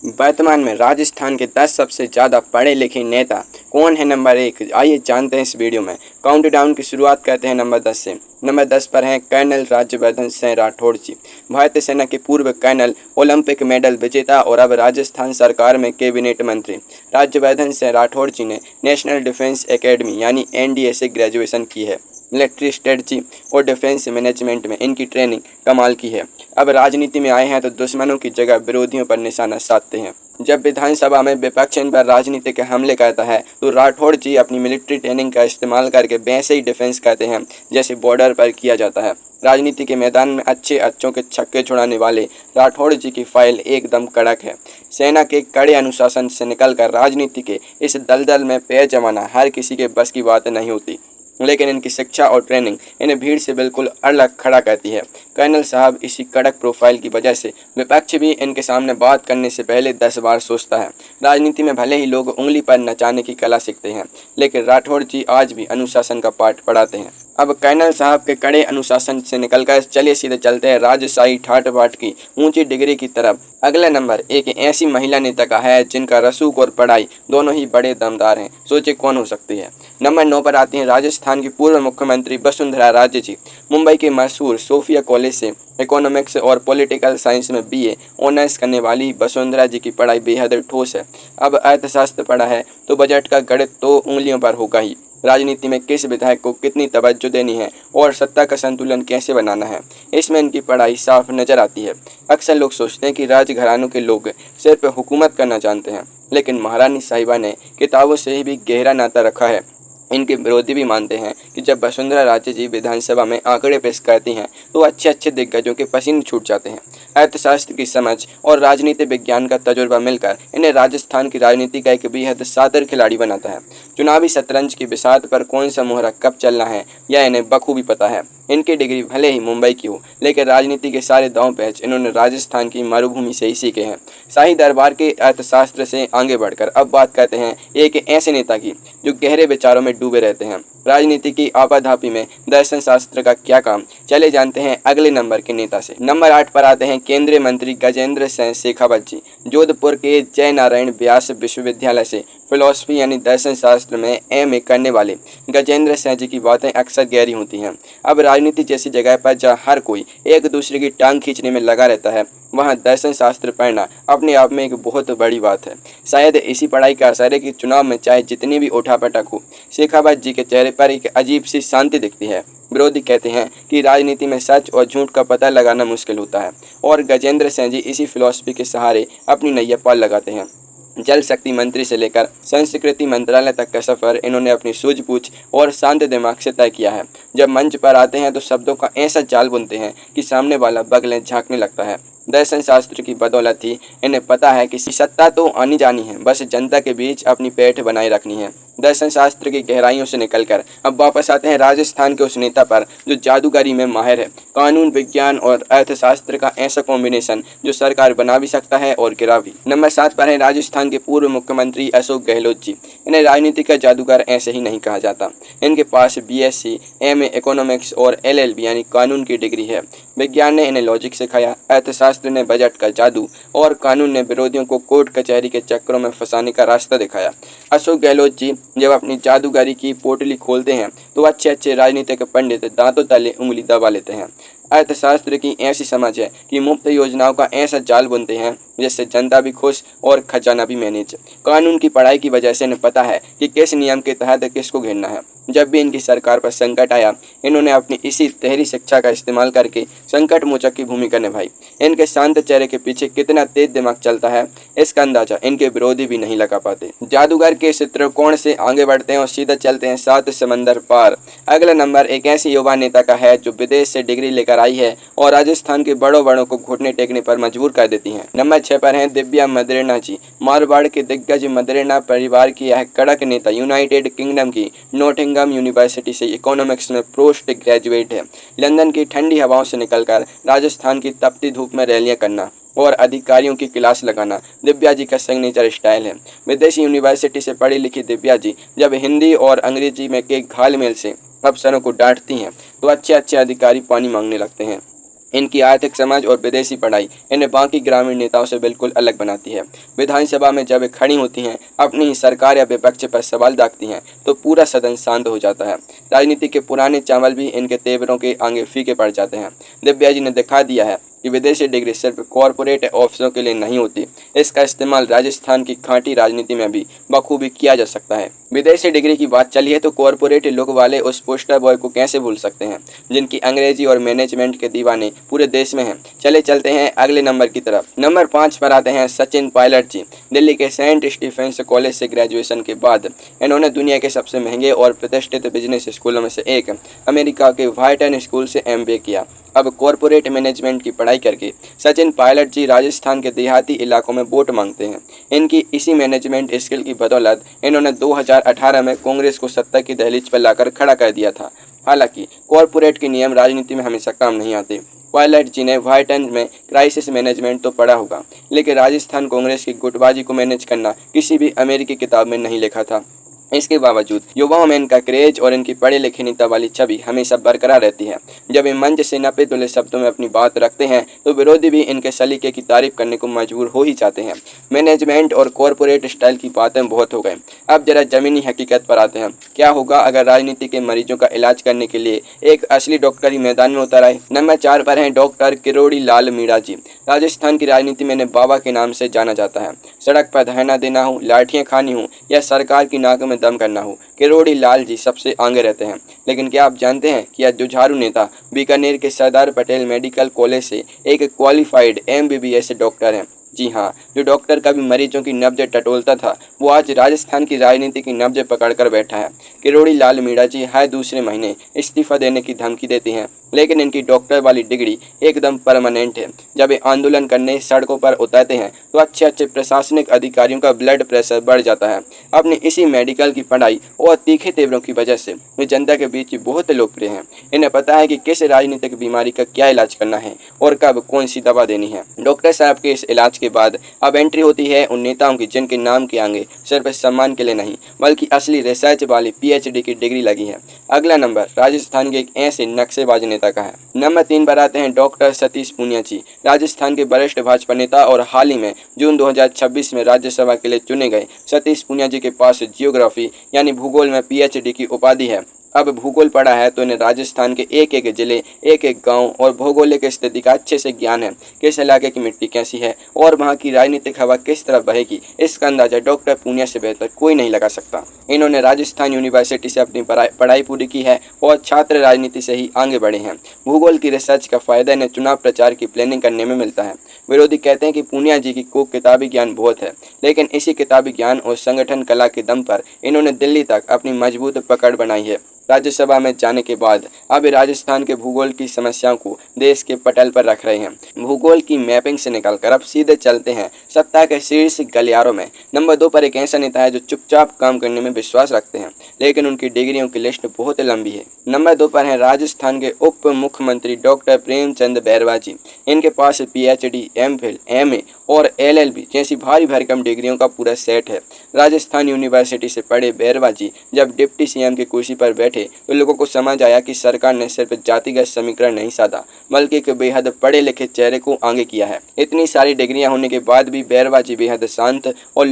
वर्तमान में राजस्थान के 10 सबसे ज़्यादा पढ़े लिखे नेता कौन है? नंबर 1, आइए जानते हैं इस वीडियो में। काउंटडाउन की शुरुआत करते हैं नंबर 10 से। नंबर 10 पर हैं कर्नल राज्यवर्धन सिंह राठौड़ जी। भारतीय सेना के पूर्व कर्नल, ओलंपिक मेडल विजेता और अब राजस्थान सरकार में कैबिनेट मंत्री राज्यवर्धन सिंह राठौड़ जी ने नेशनल डिफेंस एकेडमी यानी NDA से ग्रेजुएशन की है। मिलिट्री स्ट्रेटजी और डिफेंस मैनेजमेंट में इनकी ट्रेनिंग कमाल की है। अब राजनीति में आए हैं तो दुश्मनों की जगह विरोधियों पर निशाना साधते हैं। जब विधानसभा में विपक्ष इन पर राजनीतिक हमले करता है तो राठौड़ जी अपनी मिलिट्री ट्रेनिंग का इस्तेमाल करके वैसे ही डिफेंस करते हैं जैसे बॉर्डर पर किया जाता है। राजनीति के मैदान में अच्छों के छक्के छुड़ाने वाले राठौड़ जी की फाइल एकदम कड़क है। सेना के कड़े अनुशासन से निकलकर राजनीति के इस दलदल में पैर जमाना हर किसी के बस की बात नहीं होती, लेकिन इनकी शिक्षा और ट्रेनिंग इन्हें भीड़ से बिल्कुल अलग खड़ा करती है। कर्नल साहब इसी कड़क प्रोफाइल की वजह से विपक्ष भी इनके सामने बात करने से पहले 10 बार सोचता है। राजनीति में भले ही लोग उंगली पर नचाने की कला सीखते हैं, लेकिन राठौड़ जी आज भी अनुशासन का पाठ पढ़ाते हैं। अब कर्नल साहब के कड़े अनुशासन से निकलकर चलिए सीधे चलते हैं राजशाही ठाट बाट की ऊंची डिग्री की तरफ। अगला नंबर एक ऐसी महिला नेता का है जिनका रसूख और पढ़ाई दोनों ही बड़े दमदार हैं। सोचे कौन हो सकती है? नंबर 9 पर आती हैं राजस्थान की पूर्व मुख्यमंत्री वसुंधरा राजे जी। मुंबई के मशहूर सोफिया कॉलेज से इकोनॉमिक्स और पॉलिटिकल साइंस में BA ऑनर्स करने वाली वसुंधरा जी की पढ़ाई बेहद ठोस है। अब अर्थशास्त्र पढ़ा है तो बजट का गणित तो उंगलियों पर होगा ही। राजनीति में किस विधायक को कितनी तवज्जो देनी है और सत्ता का संतुलन कैसे बनाना है, इसमें इनकी पढ़ाई साफ नजर आती है। अक्सर लोग सोचते हैं कि राजघरानों के लोग सिर्फ हुकूमत करना जानते हैं, लेकिन महारानी साहिबा ने किताबों से भी गहरा नाता रखा है। इनके विरोधी भी मानते हैं कि जब वसुंधरा राजे जी विधानसभा में आंकड़े पेश करती हैं तो अच्छे दिग्गजों के पसीने छूट जाते हैं। अर्थशास्त्र की समझ और राजनीति विज्ञान का तजुर्बा मिलकर इन्हें राजस्थान की राजनीति का एक बेहद शातिर खिलाड़ी बनाता है। चुनावी शतरंज की बिसात पर कौन सा मोहरा कब चलना है यह इन्हें बखूबी पता है। इनकी डिग्री भले ही मुंबई की हो, लेकिन राजनीति के सारे दांव पेच इन्होंने राजस्थान की मरुभूमि से ही सीखे हैं। शाही दरबार के अर्थशास्त्र से आगे बढ़कर अब बात करते हैं एक ऐसे नेता की जो गहरे विचारों में डूबे रहते हैं। राजनीति की आपाधापी में दर्शन शास्त्र का क्या काम, चले जानते हैं अगले नंबर के नेता से। नंबर 8 पर आते हैं केंद्रीय मंत्री गजेंद्र सिंह शेखावत जी। जोधपुर के जय नारायण व्यास विश्वविद्यालय से फिलॉसफी यानी दर्शन शास्त्र में MA करने वाले गजेंद्र सिंह जी की बातें अक्सर गहरी होती हैं। अब राजनीति जैसी जगह पर जहाँ हर कोई एक दूसरे की टांग खींचने में लगा रहता है, वहाँ दर्शन शास्त्र पढ़ना अपने आप में एक बहुत बड़ी बात है। शायद इसी पढ़ाई का असर है कि चुनाव में चाहे जितनी भी उठापटक हो, शेखावत जी के चेहरे पर एक अजीब सी शांति दिखती है। विरोधी कहते हैं कि राजनीति में सच और झूठ का पता लगाना मुश्किल होता है, और गजेंद्र सिंह जी इसी फिलॉसफी के सहारे अपनी नैया पार लगाते हैं। जल शक्ति मंत्री से लेकर संस्कृति मंत्रालय तक का सफर इन्होंने अपनी सूझबूझ और शांत दिमाग से तय किया है। जब मंच पर आते हैं तो शब्दों का ऐसा जाल बुनते हैं कि सामने वाला बगलें झांकने लगता है। दर्शन शास्त्र की बदौलत ही इन्हें पता है कि सत्ता तो आनी जानी है, बस जनता के बीच अपनी पैठ बनाए रखनी है। दर्शन शास्त्र की गहराइयों से निकलकर अब वापस आते हैं राजस्थान के उस नेता पर जो जादूगरी में माहिर है। कानून, विज्ञान और अर्थशास्त्र का ऐसा कॉम्बिनेशन जो सरकार बना भी सकता है और गिरा भी। नंबर 7 पर है राजस्थान के पूर्व मुख्यमंत्री अशोक गहलोत जी। इन्हें राजनीति का जादूगर ऐसे ही नहीं कहा जाता। इनके पास BSc, MA इकोनॉमिक्स और LLB यानी कानून की डिग्री है। विज्ञान ने इन्हें लॉजिक सिखाया, अर्थशास्त्र ने बजट का जादू और कानून ने विरोधियों को कोर्ट कचहरी के चक्करों में फंसाने का रास्ता दिखाया। अशोक गहलोत जी जब अपनी जादूगरी की पोटली खोलते हैं तो अच्छे राजनीतिक पंडित दांतों तले उंगली दबा लेते हैं। अर्थशास्त्र की ऐसी समझ है कि मुफ्त योजनाओं का ऐसा जाल बुनते हैं जिससे जनता भी खुश और खजाना भी मैनेज। कानून की पढ़ाई की वजह से इन्हें पता है कि किस नियम के तहत किसको घेरना है। जब भी इनकी सरकार पर संकट आया, इन्होंने अपनी इसी तहरी शिक्षा का इस्तेमाल करके संकट मोचक की भूमिका निभाई। इनके शांत चेहरे के पीछे कितना तेज दिमाग चलता है, इसका अंदाजा इनके विरोधी भी नहीं लगा पाते। जादूगर के चित्रकोण से आगे बढ़ते हैं और सीधा चलते हैं 7 समंदर पार। अगला नंबर एक ऐसी युवा नेता का है जो विदेश से डिग्री लेकर आई है और राजस्थान के बड़ों को घुटने टेकने पर मजबूर कर देती हैं। नंबर 6 पर हैं दिव्या मदेरणा जी। मारवाड़ के दिग्गज मदेरणा परिवार की यह कड़क नेता यूनाइटेड किंगडम की नॉटिंघम यूनिवर्सिटी से इकोनॉमिक्स में पोस्ट ग्रेजुएट है। लंदन की ठंडी हवाओं से निकलकर राजस्थान की तपती धूप में रैलियां करना और अधिकारियों की क्लास लगाना दिव्या जी का सिग्नेचर स्टाइल है। विदेशी यूनिवर्सिटी से पढ़ी लिखी दिव्या जी जब हिंदी और अंग्रेजी में के घालमेल से अफसरों को डांटती हैं तो अच्छे अधिकारी पानी मांगने लगते हैं। इनकी आर्थिक समझ और विदेशी पढ़ाई इन्हें बाकी ग्रामीण नेताओं से बिल्कुल अलग बनाती है। विधानसभा में जब खड़ी होती हैं, अपनी ही सरकार या विपक्ष पर सवाल दागती हैं, तो पूरा सदन शांत हो जाता है। राजनीति के पुराने चावल भी इनके तेवरों के आगे फीके पड़ जाते हैं। दिव्या जी ने दिखा दिया है कि विदेशी डिग्री सिर्फ कॉरपोरेट ऑफिसों के लिए नहीं होती, इसका इस्तेमाल राजस्थान की खांटी राजनीति में भी बखूबी किया जा सकता है। विदेशी डिग्री की बात चली है तो कॉरपोरेट लुक वाले उस पोस्टर बॉय को कैसे भूल सकते हैं, जिनकी अंग्रेजी और मैनेजमेंट के दीवाने पूरे देश में हैं। चले चलते हैं अगले नंबर की तरफ। नंबर 5 पर आते हैं सचिन पायलट जी। दिल्ली के सेंट स्टीफेंस कॉलेज से ग्रेजुएशन के बाद इन्होंने दुनिया के सबसे महंगे और प्रतिष्ठित बिजनेस स्कूलों में से एक अमेरिका के व्हाइटन स्कूल से MBA किया। अब कॉरपोरेट मैनेजमेंट की पढ़ाई करके सचिन पायलट जी राजस्थान के देहाती इलाकों में वोट मांगते हैं। इनकी इसी मैनेजमेंट स्किल की बदौलत इन्होंने 2018 में कांग्रेस को सत्ता की दहलीज पर लाकर खड़ा कर दिया था। हालांकि कॉरपोरेट के नियम राजनीति में हमेशा काम नहीं आते। पायलट जी ने व्हाइटन में क्राइसिस मैनेजमेंट तो पढ़ा होगा, लेकिन राजस्थान कांग्रेस की गुटबाजी को मैनेज करना किसी भी अमेरिकी किताब में नहीं लिखा था। इसके बावजूद युवाओं में इनका क्रेज और इनकी पढ़े लिखे नेता वाली छवि हमेशा बरकरार रहती है। जब ये मंच से नपे तुले शब्दों में अपनी बात रखते हैं तो विरोधी भी इनके सलीके की तारीफ करने को मजबूर हो ही जाते हैं। मैनेजमेंट और कॉरपोरेट स्टाइल की बातें बहुत हो गए, अब जरा जमीनी हकीकत पर आते हैं। क्या होगा अगर राजनीति के मरीजों का इलाज करने के लिए एक असली डॉक्टर ही मैदान में उतर आए। नंबर 4 पर हैं डॉक्टर किरोड़ी लाल मीणा जी। राजस्थान की राजनीति में इन्हें बाबा के नाम से जाना जाता है। सड़क पर धरना देना हो, लाठियां खानी हो या सरकार की नाक में दम करना हो, किरोड़ी लाल जी सबसे आगे रहते हैं। लेकिन क्या आप जानते हैं कि यह जुझारू नेता बीकानेर के सरदार पटेल मेडिकल कॉलेज से एक क्वालिफाइड MBBS डॉक्टर हैं। जी हाँ, जो डॉक्टर कभी मरीजों की नब्ज टटोलता था, वो आज राजस्थान की राजनीति की नब्ज पकड़कर बैठा है। किरोड़ी लाल मीणा जी हर दूसरे महीने इस्तीफा देने की धमकी देती हैं, लेकिन इनकी डॉक्टर वाली डिग्री एकदम परमानेंट है। जब ये आंदोलन करने सड़कों पर उतरते हैं तो अच्छे अच्छे प्रशासनिक अधिकारियों का ब्लड प्रेशर बढ़ जाता है। अपनी इसी मेडिकल की पढ़ाई और तीखे तेवरों की वजह से वे जनता के बीच बहुत लोकप्रिय हैं। इन्हें पता है कि किस राजनीतिक बीमारी का क्या इलाज करना है और कब कौन सी दवा देनी है। डॉक्टर साहब के इस इलाज के बाद अब एंट्री होती है उन नेताओं की जिनके नाम के आगे सिर्फ सम्मान के लिए नहीं बल्कि असली रिसर्च वाली PhD की डिग्री लगी है। अगला नंबर राजस्थान के एक ऐसे नक्शेबाज नेता का है। नंबर 3 पर आते हैं डॉक्टर सतीश पूनिया जी। राजस्थान के वरिष्ठ भाजपा नेता और हाल ही में जून 2026 में राज्यसभा के लिए चुने गए सतीश पूनिया जी के पास जियोग्राफी यानी भूगोल में PhD की उपाधि है। अब भूगोल पढ़ा है तो इन्हें राजस्थान के एक एक जिले, एक एक गांव और भौगोलिक स्थिति का अच्छे से ज्ञान है। किस इलाके की मिट्टी कैसी है और वहां की राजनीतिक हवा किस तरह बहेगी, इसका अंदाजा डॉक्टर पूनिया से बेहतर कोई नहीं लगा सकता। इन्होंने राजस्थान यूनिवर्सिटी से अपनी पढ़ाई पूरी की है और छात्र राजनीति से ही आगे बढ़े हैं। भूगोल की रिसर्च का फायदा इन्हें चुनाव प्रचार की प्लानिंग करने में मिलता है। विरोधी कहते हैं कि पूनिया जी की को किताबी ज्ञान बहुत है, लेकिन इसी किताबी ज्ञान और संगठन कला के दम पर इन्होंने दिल्ली तक अपनी मजबूत पकड़ बनाई है। राज्यसभा में जाने के बाद अब राजस्थान के भूगोल की समस्याओं को देश के पटल पर रख रहे हैं। भूगोल की मैपिंग से निकलकर अब सीधे चलते हैं सत्ता के शीर्ष गलियारों में। नंबर 2 पर एक ऐसा नेता है जो चुपचाप काम करने में विश्वास रखते हैं, लेकिन उनकी डिग्रियों की लिस्ट बहुत लंबी है। नंबर 2 पर हैं राजस्थान के उप मुख्यमंत्री डॉक्टर प्रेमचंद बैरवा जी। इनके पास PhD, MPhil, MA और LLB जैसी भारी भरकम डिग्रियों का पूरा सेट है। राजस्थान यूनिवर्सिटी से पढ़े बैरवा जी जब डिप्टी CM की कुर्सी पर बैठे तो लोगों को समझ आया कि सरकार ने सिर्फ जातिगत समीकरण नहीं साधा बल्कि एक बेहद पढ़े लिखे चेहरे को आगे किया है। इतनी सारी डिग्रियां होने के बाद भी बैरवा जी बेहद शांत और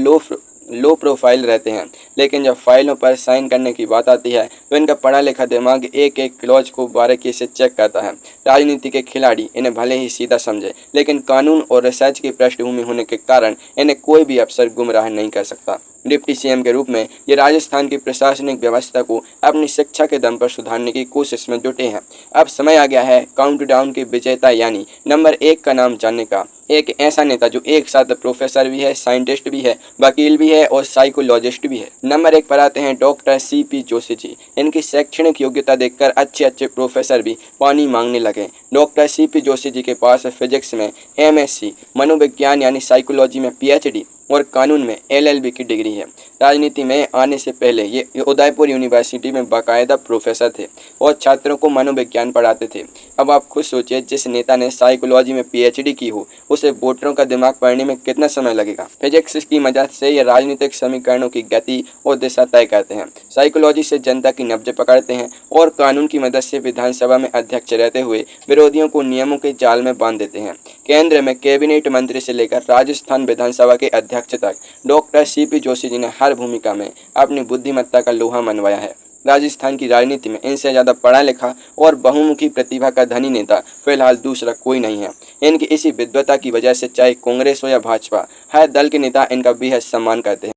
लो प्रोफाइल रहते हैं, लेकिन जब फाइलों पर साइन करने की बात आती है तो इनका पढ़ा लिखा दिमाग एक एक क्लॉज को बारीकी से चेक करता है। राजनीति के खिलाड़ी इन्हें भले ही सीधा समझे, लेकिन कानून और रिसर्च की पृष्ठभूमि होने के कारण इन्हें कोई भी अफसर गुमराह नहीं कर सकता। डिप्टी CM के रूप में ये राजस्थान की प्रशासनिक व्यवस्था को अपनी शिक्षा के दम पर सुधारने की कोशिश में जुटे हैं। अब समय आ गया है काउंटडाउन के विजेता यानी नंबर 1 का नाम जानने का। एक ऐसा नेता जो एक साथ प्रोफेसर भी है, साइंटिस्ट भी है, वकील भी है और साइकोलॉजिस्ट भी है। नंबर 1 पर आते हैं डॉक्टर CP जोशी जी। इनकी शैक्षणिक योग्यता देखकर अच्छे अच्छे प्रोफेसर भी पानी मांगने लगे। डॉक्टर CP जोशी जी के पास फिजिक्स में MSc, मनोविज्ञान यानी साइकोलॉजी में PhD और कानून में LLB की डिग्री है। राजनीति में आने से पहले ये उदयपुर यूनिवर्सिटी में बाकायदा प्रोफेसर थे और छात्रों को मनोविज्ञान पढ़ाते थे। अब आप खुद सोचिए, जिस नेता ने साइकोलॉजी में पीएचडी की हो उसे वोटरों का दिमाग पढ़ने में कितना समय लगेगा। फिजिक्स की मदद से ये राजनीतिक समीकरणों की गति और दिशा तय करते हैं, साइकोलॉजी से जनता की नब्ज पकड़ते हैं और कानून की मदद से विधानसभा में अध्यक्ष रहते हुए विरोधियों को नियमों के जाल में बांध देते हैं। केंद्र में कैबिनेट मंत्री से लेकर राजस्थान विधानसभा के अध्यक्ष तक डॉक्टर सीपी जोशी जी ने हर भूमिका में अपनी बुद्धिमत्ता का लोहा मनवाया है। राजस्थान की राजनीति में इनसे ज़्यादा पढ़ा लिखा और बहुमुखी प्रतिभा का धनी नेता फिलहाल दूसरा कोई नहीं है। इनकी इसी विद्वता की वजह से चाहे कांग्रेस हो या भाजपा, हर दल के नेता इनका बेहद सम्मान करते हैं।